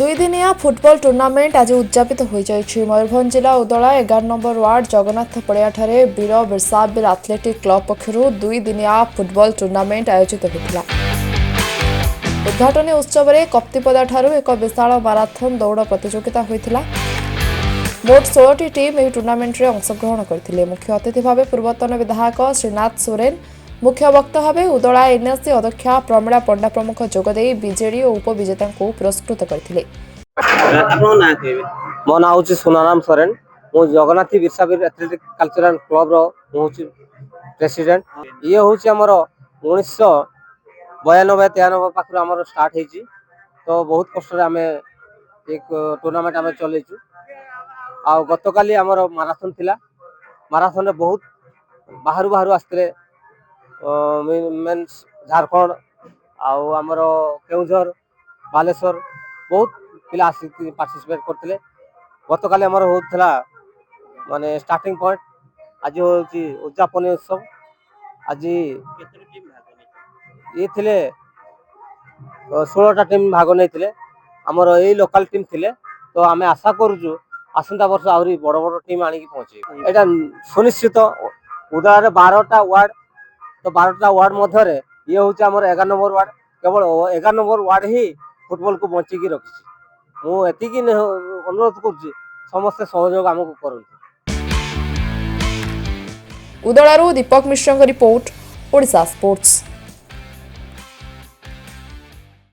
दुई दिनिया football tournament आज उद्यापित हो जाइछि। मयूरभंज जिला उदला 11 नंबर वार्ड जगन्नाथ पड़ियाठारे वीर बिरसाबिल एथलेटिक क्लब पक्षरु दुई दिनिया फुटबॉल टूर्नामेंट आयोजित होता। उद्घाटनी उत्सव में कप्तिपदाठारु एक विशाल माराथन दौड़ प्रतियोगिता होता। मोट 16 टीम यह टूर्नामेंट में अंशग्रहण करते। मुख्य अतिथि भाव पूर्वतन विधायक श्रीनाथ सोरेन, मुख्य वक्ता भाव उदला एनएससी अध्यक्षा प्रमीला पंडा प्रमुख जोगदे बीजेडी और उपविजेता को पुरस्कृत करते। मो ना हूँ सुनाराम सोरेन। मु जगन्नाथ बिरसाबिल एथलेटिक कल्चरल क्लब प्रेसिडेंट। ये हूँ आमर 1992-93 पाखर आमर स्टार्ट होती। तो बहुत कष्ट आम एक टूर्नामेंट आम चलैचु। आ गतकाली आमर माराथन थिला। माराथन बहुत बाहर बाहर आसते मेन्स झारखंड आमर केउझर बालेश्वर बहुत पिला पार्टिसिपेट करते। गतकाली आमर होता माने स्टार्टिंग पॉइंट। आज हूँ उद्यापन उत्सव। आज ये थिले 16टा टीम भाग नहीं आमर यही लोकल टीम थिले। तो आम आशा करूँ आसंता वर्ष आहरी बड़ बड़ टीम आनिक पहुँचे। यहाँ सुनिश्चित उदय 12टा वार्ड। तो 12टा वार्ड मध्य ये हूँ आमर 11 नंबर वार्ड। केवल 11 नंबर वार्ड ही फुटबॉल को बंचिकी रखी। मुझे अनुरोध कर समस्ते सहयोग आमको कर। उदलारू दीपक मिश्र रिपोर्ट, ओडिशा स्पोर्ट्स।